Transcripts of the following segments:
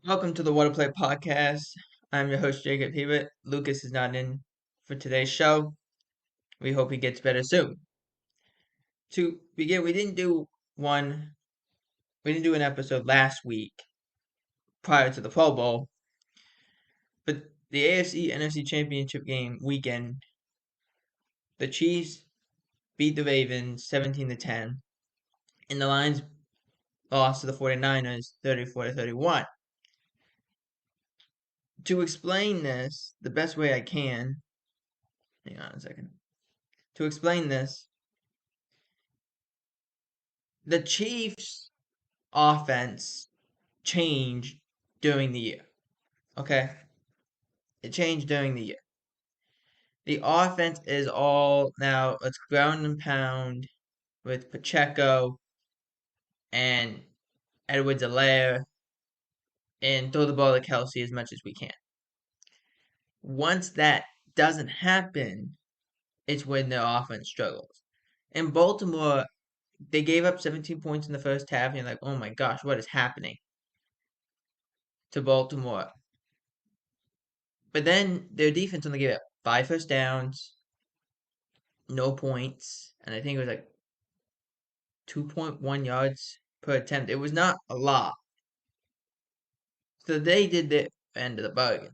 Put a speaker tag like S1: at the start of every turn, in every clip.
S1: Welcome to the Water Play Podcast. I'm your host, Jacob Hebert. Lucas is not in for today's show. We hope he gets better soon. To begin, we didn't do an episode last week prior to the Pro Bowl, but the AFC NFC Championship game weekend, the Chiefs beat the Ravens 17-10, and the Lions lost to the 49ers 34-31. To explain this the best way I can, hang on a second. To explain this, the Chiefs offense changed during the year. Okay? It changed during the year. The offense is all now, let's ground and pound with Pacheco and Edwards-Helaire and throw the ball to Kelsey as much as we can. Once that doesn't happen, it's when the offense struggles. In Baltimore, they gave up 17 points in the first half, and you're like, oh my gosh, what is happening to Baltimore? But then their defense only gave up 5 first downs, no points, and I think it was like 2.1 yards per attempt. It was not a lot. So they did the end of the bargain.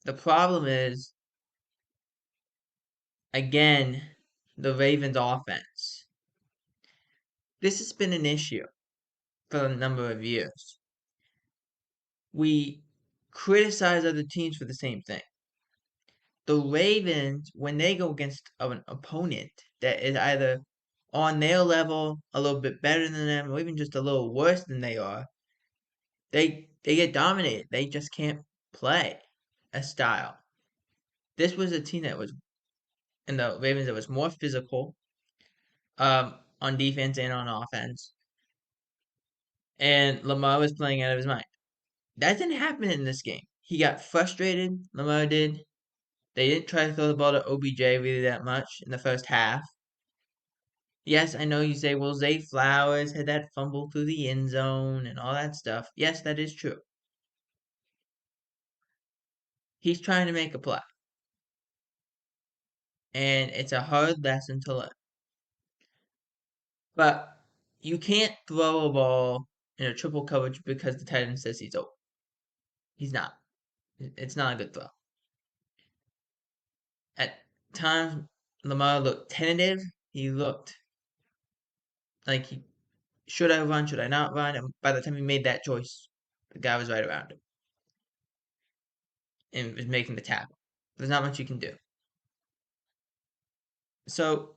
S1: The problem is, again, the Ravens offense. This has been an issue for a number of years. We criticize other teams for the same thing. The Ravens, when they go against an opponent that is either on their level, a little bit better than them, or even just a little worse than they are, they get dominated. They just can't play a style. This was a team that was in the Ravens that was more physical on defense and on offense. And Lamar was playing out of his mind. That didn't happen in this game. He got frustrated, Lamar did. They didn't try to throw the ball to OBJ really that much in the first half. Yes, I know you say, well, Zay Flowers had that fumble through the end zone and all that stuff. Yes, that is true. He's trying to make a play. And it's a hard lesson to learn. But you can't throw a ball in a triple coverage because the tight end says he's open. He's not. It's not a good throw. At times, Lamar looked tentative. He looked like should I run, should I not run? And by the time he made that choice, the guy was right around him and was making the tackle. There's not much you can do. So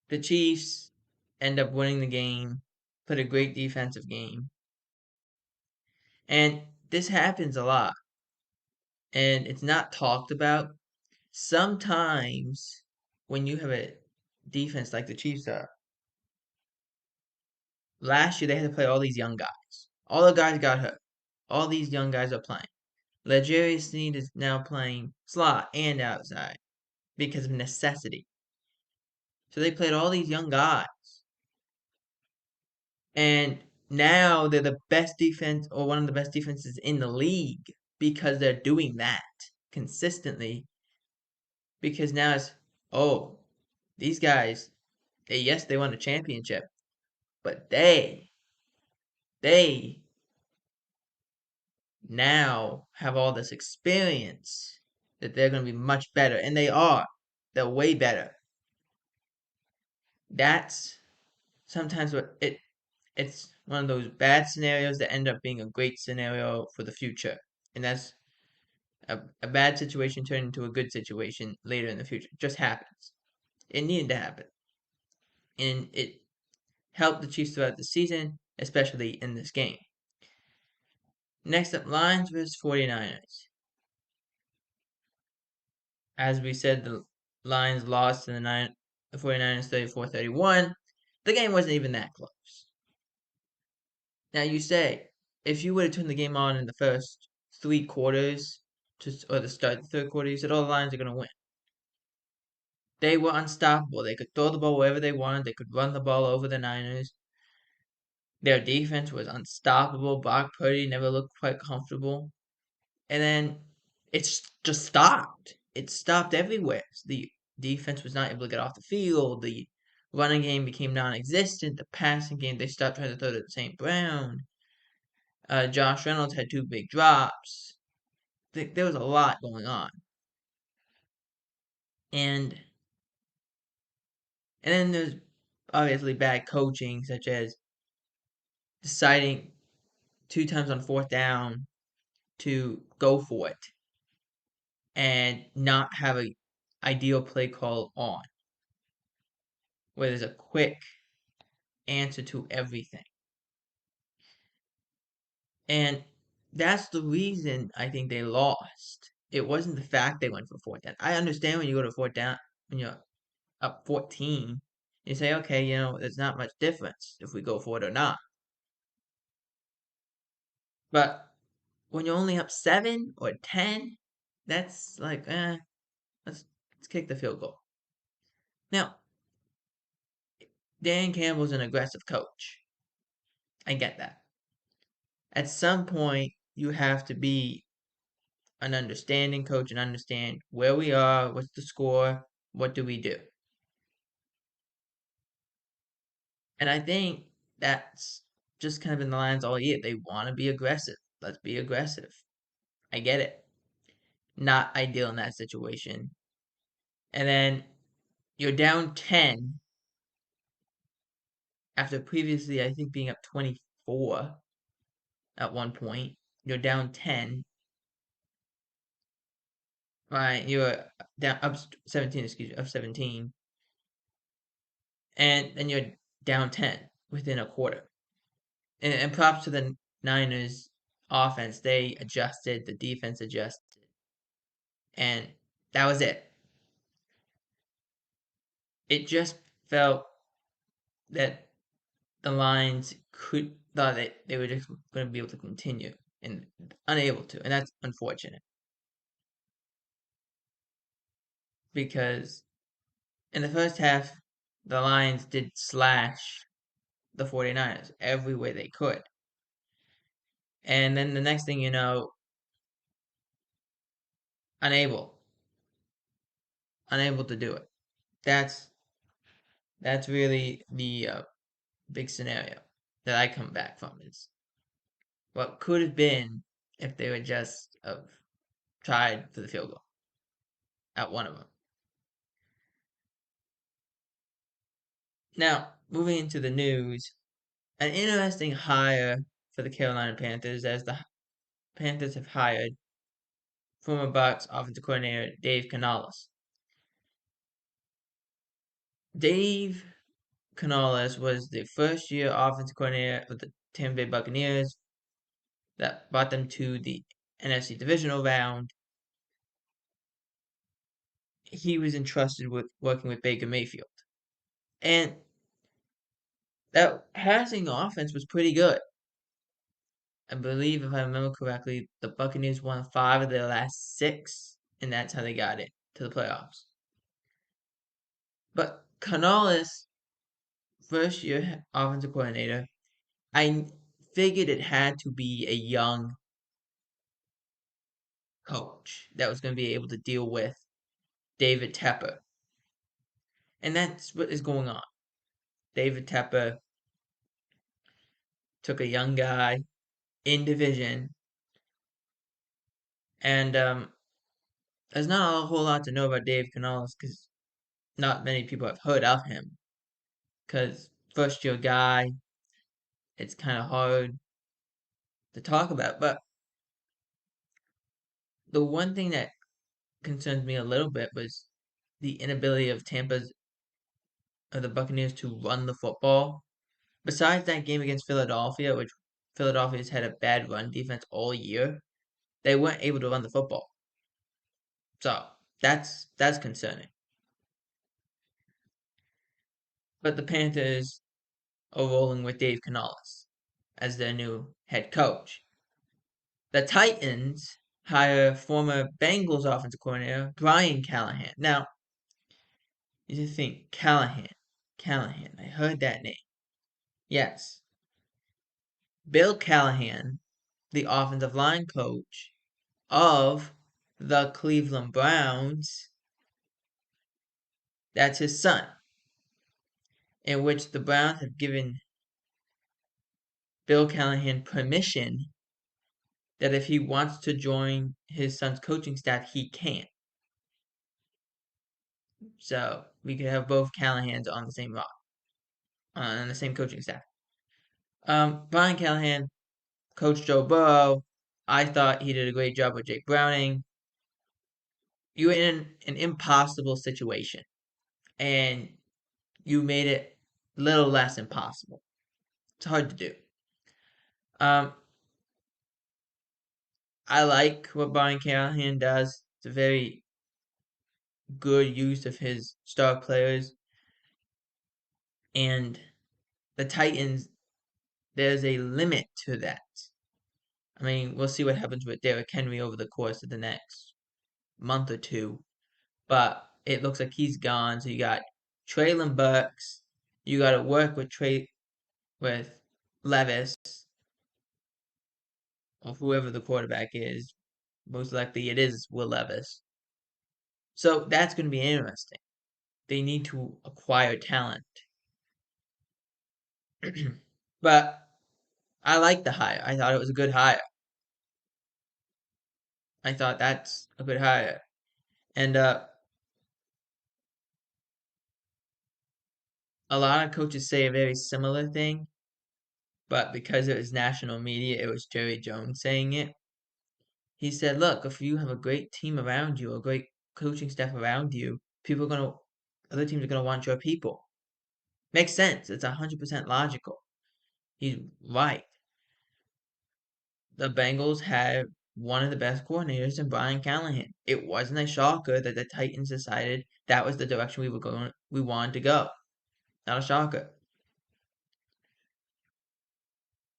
S1: the Chiefs end up winning the game, played a great defensive game. And this happens a lot. And it's not talked about. Sometimes when you have a defense like the Chiefs are, last year they had to play all these young guys. All the guys got hurt. All these young guys are playing. L'Jarius Sneed is now playing slot and outside because of necessity. So they played all these young guys. And now they're the best defense or one of the best defenses in the league because they're doing that consistently. Because now it's, oh, these guys, they won a championship, but they now have all this experience that they're going to be much better, and they are. They're way better. That's sometimes it's one of those bad scenarios that end up being a great scenario for the future, and that's a bad situation turning into a good situation later in the future. It just happens. It needed to happen, and it helped the Chiefs throughout the season, especially in this game. Next up, Lions vs. 49ers. As we said, the Lions lost to the 49ers 34-31. The game wasn't even that close. Now you say, if you would have turned the game on in the first 3 quarters, or the start of the third quarter, you said, oh, the Lions are going to win. They were unstoppable. They could throw the ball wherever they wanted. They could run the ball over the Niners. Their defense was unstoppable. Brock Purdy never looked quite comfortable. And then just stopped. It stopped everywhere. The defense was not able to get off the field. The running game became non-existent. The passing game, they stopped trying to throw to St. Brown. Josh Reynolds had 2 big drops. There was a lot going on. And then there's obviously bad coaching, such as deciding 2 times on 4th down to go for it and not have a ideal play call on, where there's a quick answer to everything. And that's the reason I think they lost. It wasn't the fact they went for 4th down. I understand when you go to 4th down, when you're up 14, you say, okay, there's not much difference if we go for it or not. But when you're only up 7 or 10, that's like, let's kick the field goal. Now, Dan Campbell's an aggressive coach. I get that. At some point, you have to be an understanding coach and understand where we are, what's the score, what do we do. And I think that's just kind of in the lines all year. They want to be aggressive. Let's be aggressive. I get it. Not ideal in that situation. And then you're down 10 after previously, I think, being up 24 at one point. You're down 10. Right, you're down up 17, excuse me, up 17. And then you're down 10 within a quarter. And props to the Niners offense. They adjusted, the defense adjusted. And that was it. It just felt that the Lions thought that they were just going to be able to continue and unable to. And that's unfortunate. Because in the first half, the Lions did slash the 49ers every way they could. And then the next thing you know, unable to do it. That's really the big scenario that I come back from is what could have been if they would just have tried for the field goal at one of them. Now, moving into the news, an interesting hire for the Carolina Panthers, as the Panthers have hired former Bucs offensive coordinator Dave Canales. Dave Canales was the first-year offensive coordinator of the Tampa Bay Buccaneers that brought them to the NFC divisional round. He was entrusted with working with Baker Mayfield. And that passing offense was pretty good. I believe, if I remember correctly, the Buccaneers won 5 of their last 6, and that's how they got it to the playoffs. But Canales, first year offensive coordinator, I figured it had to be a young coach that was going to be able to deal with David Tepper. And that's what is going on. David Tepper took a young guy in division, and there's not a whole lot to know about Dave Canales because not many people have heard of him. Because first year guy, it's kind of hard to talk about. But the one thing that concerns me a little bit was the inability of the Buccaneers to run the football. Besides that game against Philadelphia, which Philadelphia's had a bad run defense all year, they weren't able to run the football. So that's concerning. But the Panthers are rolling with Dave Canales as their new head coach. The Titans hire former Bengals offensive coordinator Brian Callahan. Now, you just think Callahan. I heard that name. Yes. Bill Callahan, the offensive line coach of the Cleveland Browns, that's his son, in which the Browns have given Bill Callahan permission that if he wants to join his son's coaching staff, he can. So we could have both Callahans on the same on the same coaching staff. Brian Callahan, Coach Joe Burrow. I thought he did a great job with Jake Browning. You're in an impossible situation, and you made it a little less impossible. It's hard to do. I like what Brian Callahan does. It's a very good use of his star players. And the Titans, there's a limit to that. I mean, we'll see what happens with Derrick Henry over the course of the next month or two. But it looks like he's gone. So you got Treylon Burks. You got to work with Levis or whoever the quarterback is. Most likely it is Will Levis. So that's going to be interesting. They need to acquire talent. But I like the hire. I thought it was a good hire. I thought that's a good hire. And a lot of coaches say a very similar thing, but because it was national media, it was Jerry Jones saying it. He said, "Look, if you have a great team around you, a great coaching staff around you, other teams are gonna want your people." Makes sense. It's 100% logical. He's right. The Bengals had one of the best coordinators in Brian Callahan. It wasn't a shocker that the Titans decided that was the direction we wanted to go. Not a shocker.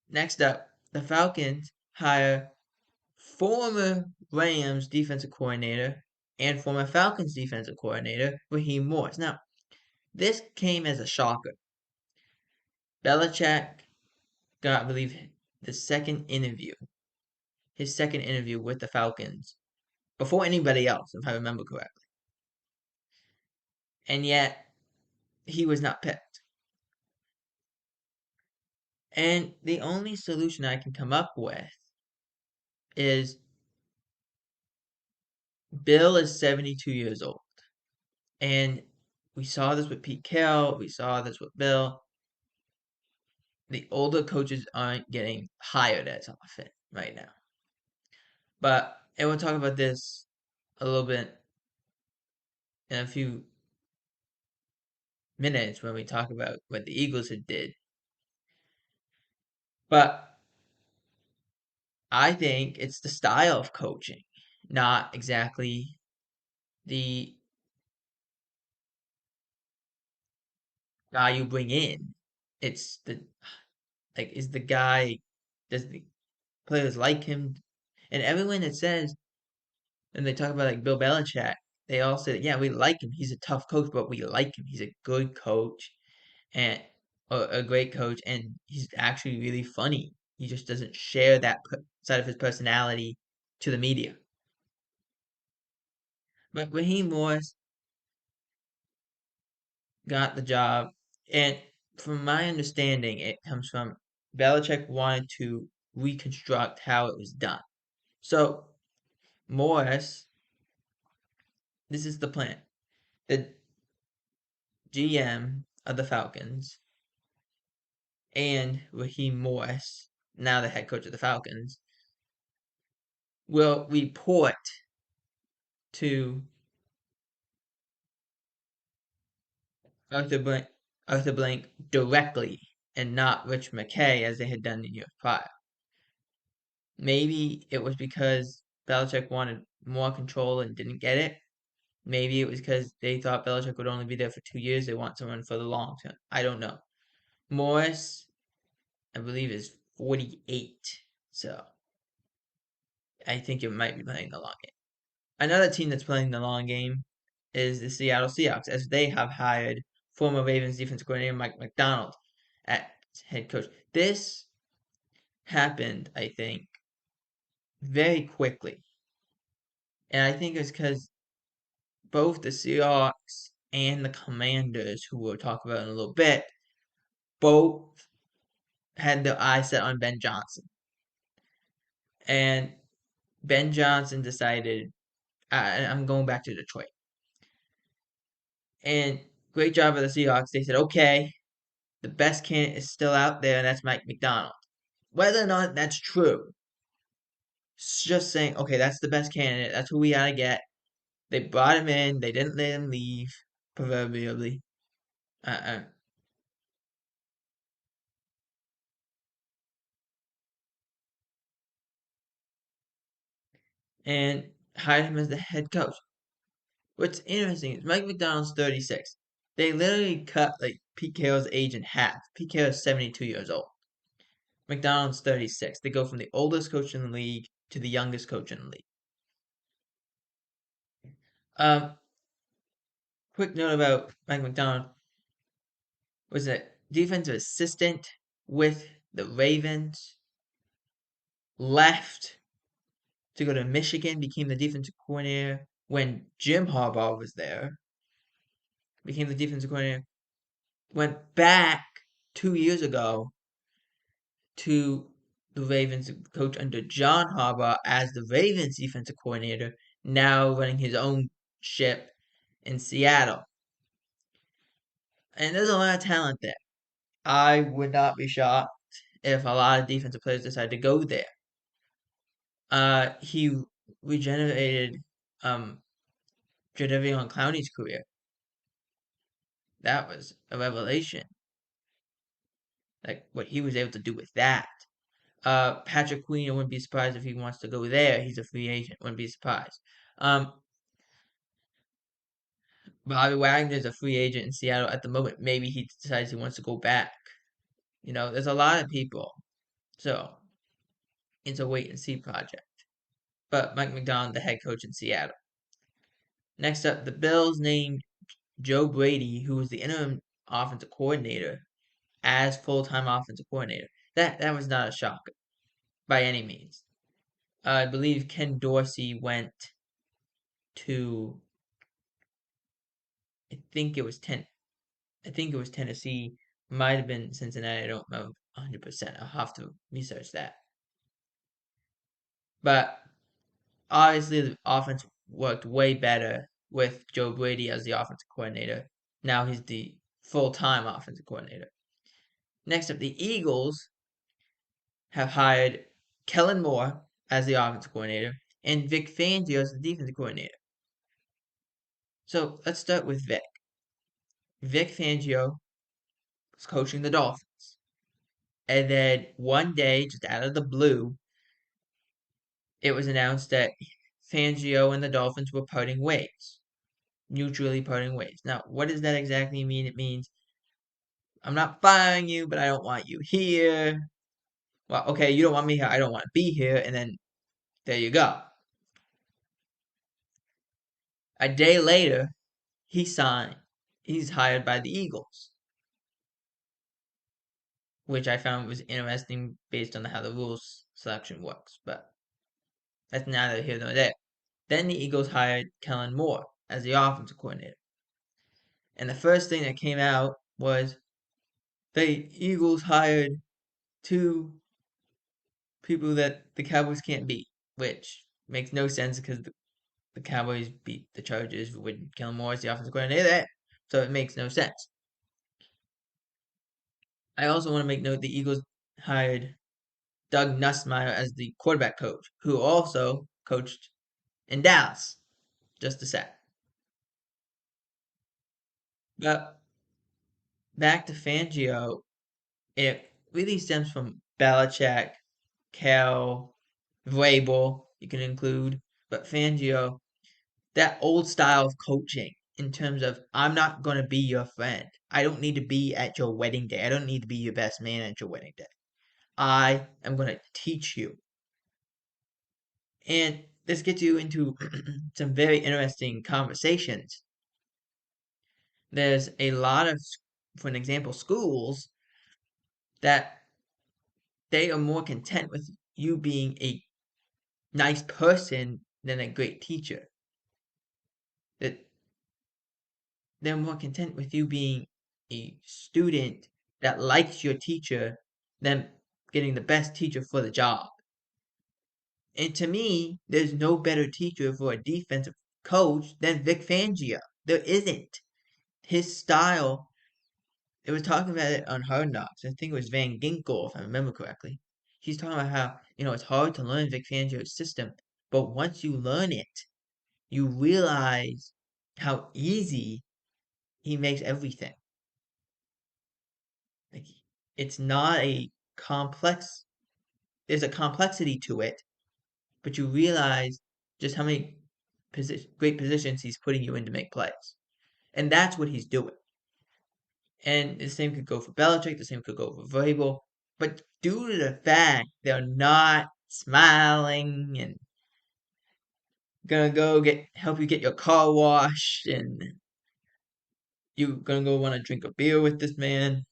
S1: Next up, the Falcons hire former Rams defensive coordinator and former Falcons defensive coordinator Raheem Morris. Now, this came as a shocker. Belichick got, I believe, his second interview with the Falcons before anybody else, if I remember correctly. And yet, he was not picked. And the only solution I can come up with is Bill is 72 years old. And we saw this with Pete Carroll. We saw this with Bill. The older coaches aren't getting hired as often right now. And we'll talk about this a little bit in a few minutes when we talk about what the Eagles had did. But I think it's the style of coaching, not exactly the guy you bring in. It's is the guy, does the players like him? And everyone that says, and they talk about like Bill Belichick, they all say, yeah, we like him. He's a tough coach, but we like him. He's a good coach and a great coach, and he's actually really funny. He just doesn't share that side of his personality to the media. But Raheem Morris got the job, and from my understanding, it comes from Belichick wanted to reconstruct how it was done. So Morris, this is the plan. The GM of the Falcons and Raheem Morris, now the head coach of the Falcons, will report to Arthur Blank directly and not Rich McKay as they had done in years prior. Maybe it was because Belichick wanted more control and didn't get it. Maybe it was because they thought Belichick would only be there for 2 years. They want someone for the long term. I don't know. Morris, I believe, is 48. So I think it might be playing the long game. Another team that's playing the long game is the Seattle Seahawks, as they have hired former Ravens defensive coordinator Mike Macdonald as head coach. This happened, I think, very quickly. And I think it's because both the Seahawks and the Commanders, who we'll talk about in a little bit, both had their eyes set on Ben Johnson. And Ben Johnson decided, I'm going back to Detroit. And great job of the Seahawks. They said, okay, the best candidate is still out there, and that's Mike Macdonald. Whether or not that's true, it's just saying, okay, that's the best candidate. That's who we gotta get. They brought him in. They didn't let him leave, proverbially. Uh-uh. And hired him as the head coach. What's interesting is Mike Macdonald's 36. They literally cut like Pete Carroll's age in half. Pete Carroll's 72 years old. Macdonald's 36. They go from the oldest coach in the league to the youngest coach in the league. Um, quick note about Mike Macdonald was a defensive assistant with the Ravens, left to go to Michigan, became the defensive coordinator when Jim Harbaugh was there, became the defensive coordinator, went back 2 years ago to the Ravens coach under John Harbaugh as the Ravens defensive coordinator, now running his own ship in Seattle. And there's a lot of talent there. I would not be shocked if a lot of defensive players decide to go there. He regenerated Jadeveon Clowney's career. That was a revelation. Like what he was able to do with that. Patrick Queen, I wouldn't be surprised if he wants to go there. He's a free agent. Wouldn't be surprised. Bobby Wagner's a free agent in Seattle at the moment. Maybe he decides he wants to go back. There's a lot of people. So it's a wait and see project. But Mike Macdonald, the head coach in Seattle. Next up, the Bills named Joe Brady, who was the interim offensive coordinator, as full-time offensive coordinator. That was not a shock by any means. I believe Ken Dorsey went to I think it was Tennessee, might have been Cincinnati. I don't know 100%. I'll have to research that. But obviously, the offense worked way better with Joe Brady as the offensive coordinator. Now he's the full-time offensive coordinator. Next up, the Eagles have hired Kellen Moore as the offensive coordinator and Vic Fangio as the defensive coordinator. So let's start with Vic. Vic Fangio was coaching the Dolphins. And then one day, just out of the blue, it was announced that Fangio and the Dolphins were parting ways, mutually parting ways. Now, what does that exactly mean? It means I'm not firing you, but I don't want you here. Well, okay, you don't want me here, I don't want to be here, and then there you go. A day later, he's hired by the Eagles, which I found was interesting based on how the rules selection works, but that's neither here nor there. Then the Eagles hired Kellen Moore as the offensive coordinator. And the first thing that came out was the Eagles hired two people that the Cowboys can't beat, which makes no sense because the Cowboys beat the Chargers with Kellen Moore as the offensive coordinator, so it makes no sense. I also want to make note the Eagles hired Doug Nussmeier as the quarterback coach, who also coached in Dallas. Just a sec. But back to Fangio, it really stems from Belichick, Cal, Vrabel, you can include, but Fangio, that old style of coaching in terms of I'm not going to be your friend. I don't need to be at your wedding day. I don't need to be your best man at your wedding day. I am going to teach you. And this gets you into some very interesting conversations. There's a lot of, for an example, schools that they are more content with you being a nice person than a great teacher. That they're more content with you being a student that likes your teacher than getting the best teacher for the job. And to me, there's no better teacher for a defensive coach than Vic Fangio. There isn't. His style, they were talking about it on Hard Knocks. I think it was Van Ginkel, if I remember correctly. He's talking about how, it's hard to learn Vic Fangio's system, but once you learn it, you realize how easy he makes everything. Like, it's not a complex, there's a complexity to it, but you realize just how many great positions he's putting you in to make plays. And that's what he's doing. And the same could go for Belichick, the same could go for Vrabel. But due to the fact they're not smiling and gonna go help you get your car washed and you're gonna go want to drink a beer with this man,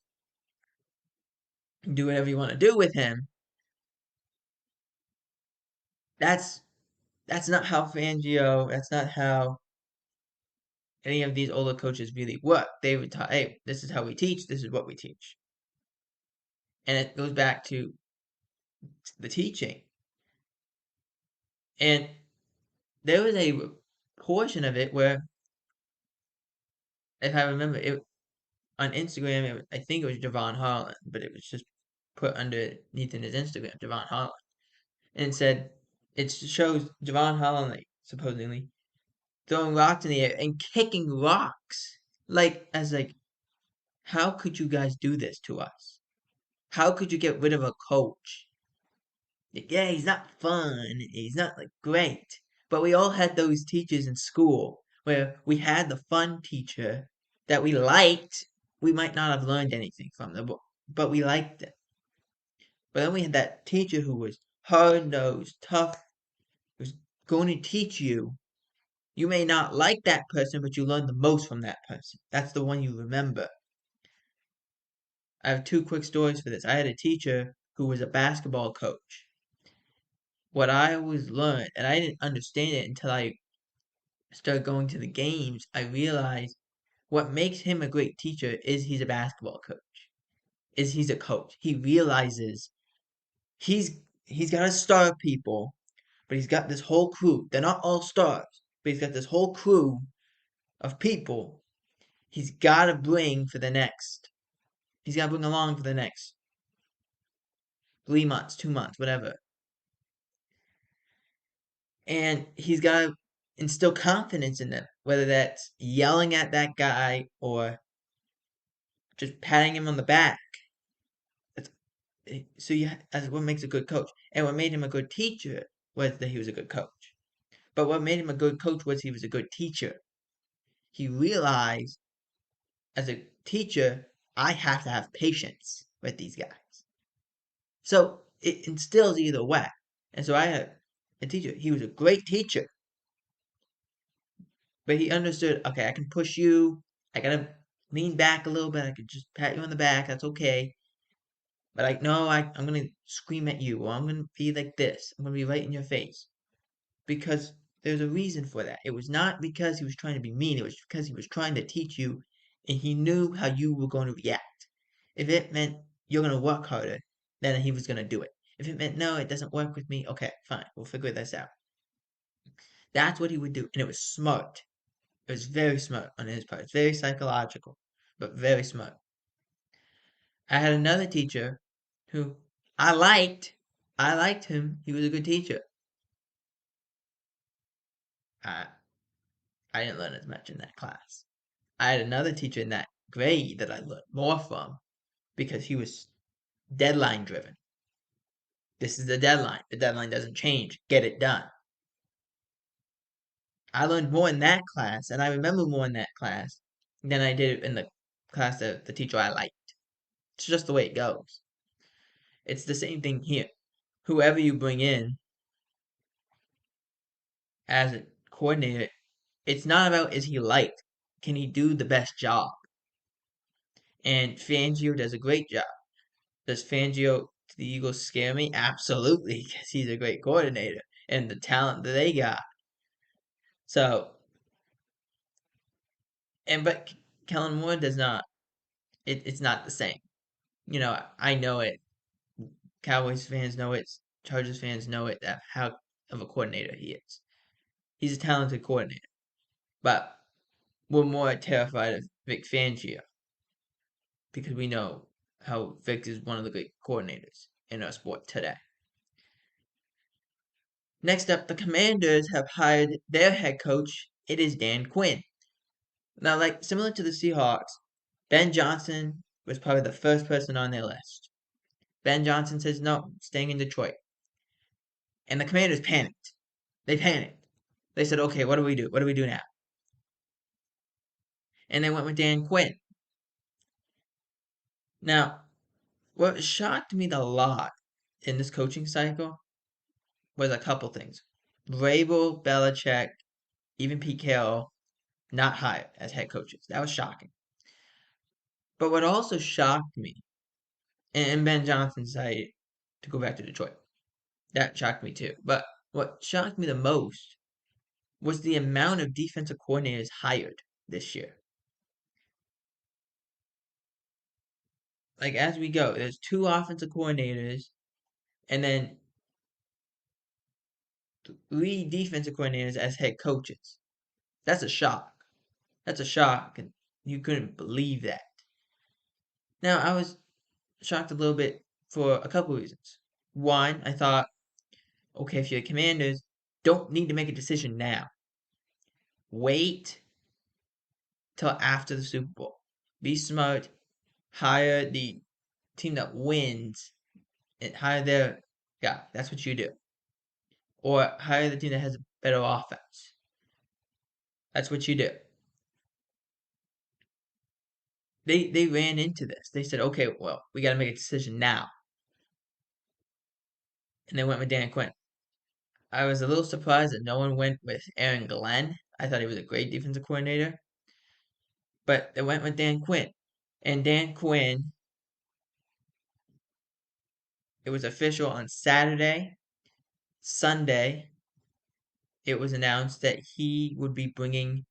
S1: do whatever you want to do with him. That's not how Fangio. That's not how any of these older coaches really work. They would tell, hey, this is how we teach. This is what we teach, and it goes back to the teaching. And there was a portion of it where, if I remember, it on Instagram. I think it was Javon Holland, but it was just put underneath in his Instagram, Javon Holland, and it said it shows Javon Holland supposedly throwing rocks in the air and kicking rocks. How could you guys do this to us? How could you get rid of a coach? Yeah, he's not fun. He's not great. But we all had those teachers in school where we had the fun teacher that we liked. We might not have learned anything from them, but we liked them. But then we had that teacher who was hard-nosed, tough, who's going to teach you. You may not like that person, but you learn the most from that person. That's the one you remember. I have two quick stories for this. I had a teacher who was a basketball coach. What I always learned, and I didn't understand it until I started going to the games, I realized what makes him a great teacher is he's a basketball coach. Is he's a coach. He realizes he's got to star people, but he's got this whole crew. They're not all stars, but he's got this whole crew of people he's got to bring for the next. He's got to bring along for the next 3 months, 2 months, whatever. And he's got to instill confidence in them, whether that's yelling at that guy or just patting him on the back. That's what makes a good coach. And what made him a good teacher was that he was a good coach. But what made him a good coach was he was a good teacher. He realized, as a teacher, I have to have patience with these guys. So it instills either way. And so I had a teacher. He was a great teacher. But he understood, okay, I can push you. I gotta lean back a little bit. I could just pat you on the back. That's okay. But I'm gonna scream at you, or I'm gonna be like this. I'm gonna be right in your face. Because there's a reason for that. It was not because he was trying to be mean. It was because he was trying to teach you, and he knew how you were going to react. If it meant you're gonna work harder, then he was gonna do it. If it meant no, it doesn't work with me, okay, fine, we'll figure this out. That's what he would do, and it was smart. It was very smart on his part. It's very psychological, but very smart. I had another teacher who I liked. I liked him. He was a good teacher. I I didn't learn as much in that class. I had another teacher in that grade that I learned more from because he was deadline driven. This is the deadline. The deadline doesn't change. Get it done. I learned more in that class, and I remember more in that class than I did in the class of the teacher I liked. It's just the way it goes. It's the same thing here. Whoever you bring in as a coordinator, it's not about is he liked. Can he do the best job? And Fangio does a great job. Does Fangio the Eagles scare me? Absolutely, because he's a great coordinator and the talent that they got. So, but Kellen Moore does not. It's not the same. I know it. Cowboys fans know it. Chargers fans know it. That how of a coordinator he is. He's a talented coordinator, but we're more terrified of Vic Fangio because we know how Vic is one of the great coordinators in our sport today. Next up, the Commanders have hired their head coach. It is Dan Quinn. Now, like similar to the Seahawks, Ben Johnson was probably the first person on their list. Ben Johnson says no, staying in Detroit. And the Commanders panicked. They panicked. They said, okay, what do we do? What do we do now? And they went with Dan Quinn. Now, what shocked me a lot in this coaching cycle was a couple things. Vrabel, Belichick, even Pete Carroll, not hired as head coaches. That was shocking. But what also shocked me, and Ben Johnson decided to go back to Detroit. That shocked me too. But what shocked me the most was the amount of defensive coordinators hired this year. Like as we go, there's 2 offensive coordinators and then 3 defensive coordinators as head coaches. That's a shock. That's a shock, and you couldn't believe that. Now, I was shocked a little bit for a couple reasons. One, I thought, okay, if you're Commanders, don't need to make a decision now. Wait till after the Super Bowl. Be smart. Hire the team that wins and hire their guy. That's what you do. Or hire the team that has a better offense. That's what you do. They ran into this. They said, okay, well, we got to make a decision now. And they went with Dan Quinn. I was a little surprised that no one went with Aaron Glenn. I thought he was a great defensive coordinator. But they went with Dan Quinn. And Dan Quinn, it was official on Saturday. Sunday, it was announced that he would be bringing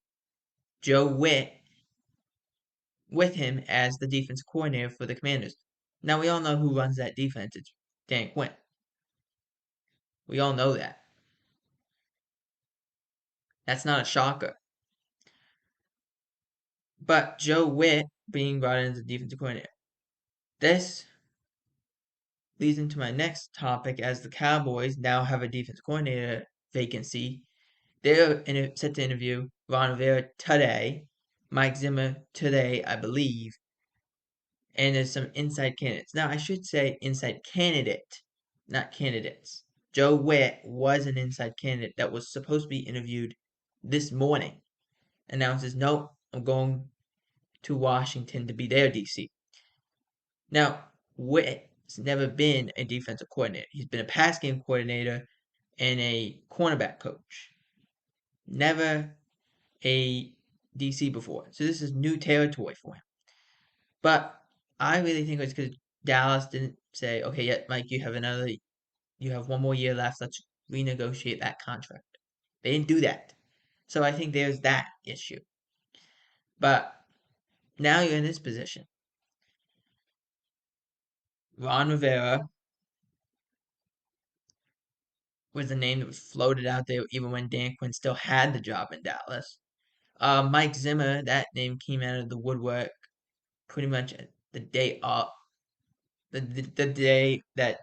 S1: Joe Witt with him as the defense coordinator for the Commanders. Now, we all know who runs that defense. It's Dan Quinn. We all know that. That's not a shocker. But Joe Witt being brought in as the defensive coordinator. This leads into my next topic as the Cowboys now have a defense coordinator vacancy. They're set to interview Ron Rivera today, Mike Zimmer today, I believe, and there's some inside candidates. Now, I should say inside candidate, not candidates. Joe Witt was an inside candidate that was supposed to be interviewed this morning. Announces, nope, I'm going to Washington to be their DC. Now, Witt's never been a defensive coordinator. He's been a pass game coordinator and a cornerback coach. Never a DC before. So this is new territory for him. But I really think it was because Dallas didn't say, okay, yeah, Mike, you have 1 more year left. Let's renegotiate that contract. They didn't do that. So I think there's that issue. But now you're in this position. Ron Rivera was the name that was floated out there even when Dan Quinn still had the job in Dallas. Mike Zimmer, that name came out of the woodwork pretty much the day up, the day that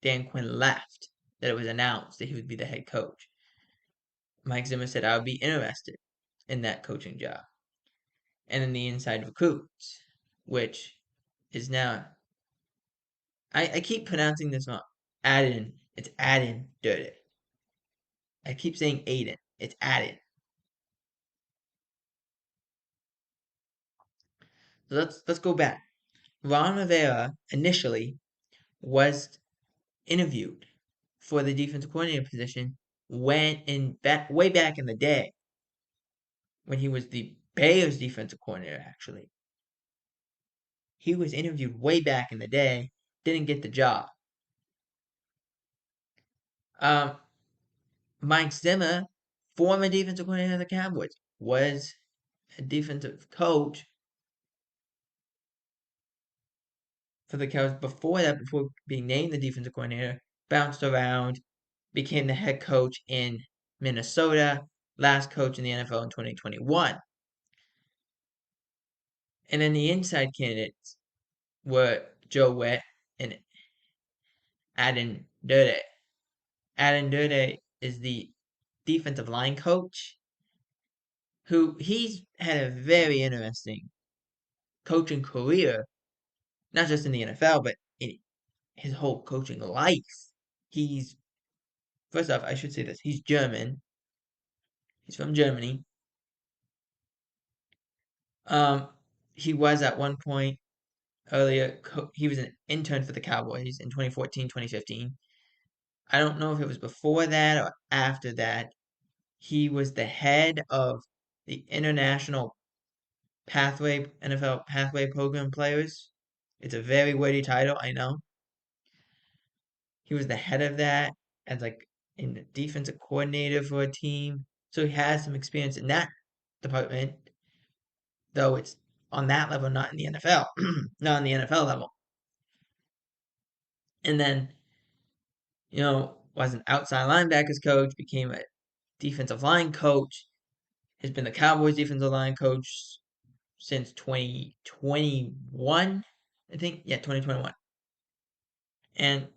S1: Dan Quinn left, that it was announced that he would be the head coach. Mike Zimmer said, I would be interested in that coaching job. And then the inside recruits, which is now, I keep pronouncing this wrong. Aden. It's Aden Dirty. I keep saying Aiden. It's Aden. So let's go back. Ron Rivera initially was interviewed for the defensive coordinator position way back in the day when he was the Bears defensive coordinator. Actually, he was interviewed way back in the day, didn't get the job. Mike Zimmer, former defensive coordinator of the Cowboys, was a defensive coach for the Cowboys before that, before being named the defensive coordinator, bounced around, became the head coach in Minnesota, last coach in the NFL in 2021. And then the inside candidates were Joe Witt and Aden Durde. Aden Durde is the defensive line coach who he's had a very interesting coaching career, not just in the NFL, but in his whole coaching life. He's, first off, I should say this, he's German. He's from Germany. Um, he was at one point earlier, he was an intern for the Cowboys in 2014, 2015. I don't know if it was before that or after that. He was the head of the International Pathway, NFL Pathway Program Players. It's a very wordy title, I know. He was the head of that as like in the defensive coordinator for a team. So he has some experience in that department, though it's on that level, not in the NFL, not on the NFL level. And then, was an outside linebackers coach, became a defensive line coach, has been the Cowboys defensive line coach since 2021, I think. Yeah, 2021. And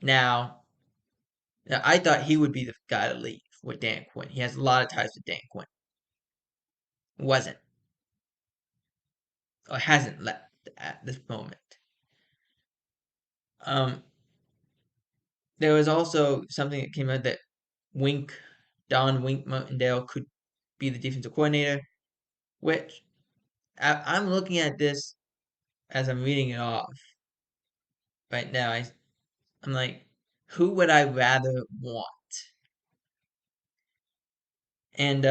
S1: now, I thought he would be the guy to leave with Dan Quinn. He has a lot of ties with Dan Quinn. Wasn't, or hasn't left at this moment. Um, there was also something that came out that Don Wink Martindale could be the defensive coordinator, which I'm looking at this as I'm reading it off right now. I'm like, who would I rather want? And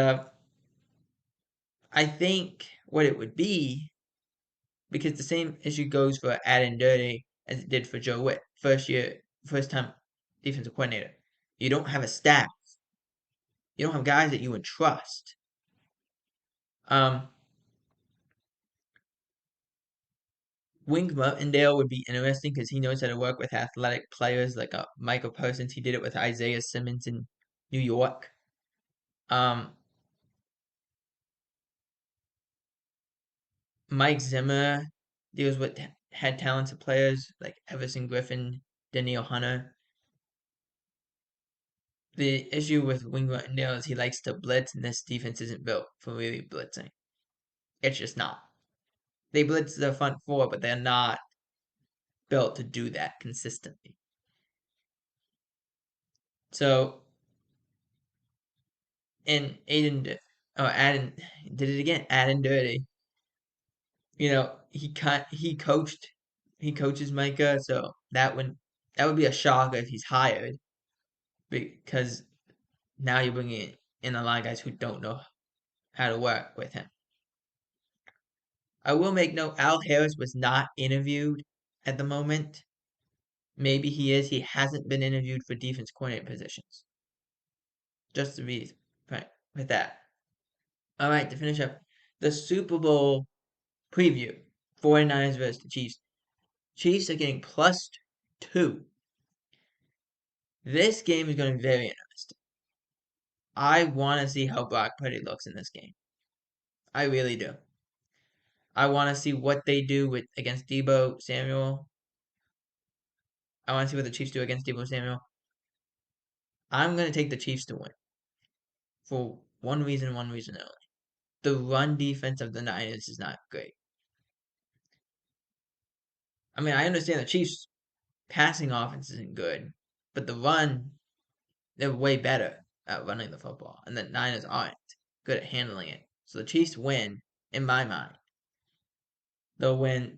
S1: I think what it would be, because the same issue goes for Aden Durde as it did for Joe Witt, first time defensive coordinator. You don't have a staff. You don't have guys that you would trust. Wink Martindale would be interesting because he knows how to work with athletic players like Michael Parsons. He did it with Isaiah Simmons in New York. Mike Zimmer deals with had talented players like Everson Griffin, Danielle Hunter. The issue with Wink Martindale is he likes to blitz, and this defense isn't built for really blitzing. It's just not. They blitz the front four, but they're not built to do that consistently. So, and Aden did it again. Aden Durde. He coaches Micah, so that would be a shocker if he's hired, because now you're bringing in a lot of guys who don't know how to work with him. I will make note, Al Harris was not interviewed at the moment. Maybe he is. He hasn't been interviewed for defense coordinator positions. Just to be frank with that. All right, to finish up the Super Bowl preview, 49ers versus the Chiefs. Chiefs are getting +2. This game is going to be very interesting. I want to see how Brock Purdy looks in this game. I really do. I want to see what they do against Deebo Samuel. I want to see what the Chiefs do against Deebo Samuel. I'm going to take the Chiefs to win. For one reason only. The run defense of the Niners is not great. I mean, I understand the Chiefs' passing offense isn't good, but the run, they're way better at running the football, and the Niners aren't good at handling it. So the Chiefs win, in my mind. They'll win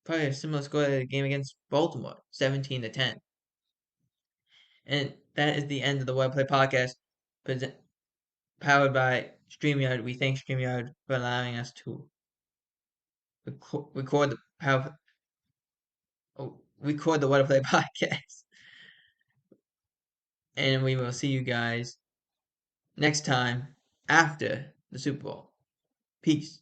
S1: probably a similar score to the game against Baltimore, 17-10. And that is the end of the Wordplay Podcast, powered by StreamYard. We thank StreamYard for allowing us to record the record the What a Play podcast. And we will see you guys next time after the Super Bowl. Peace.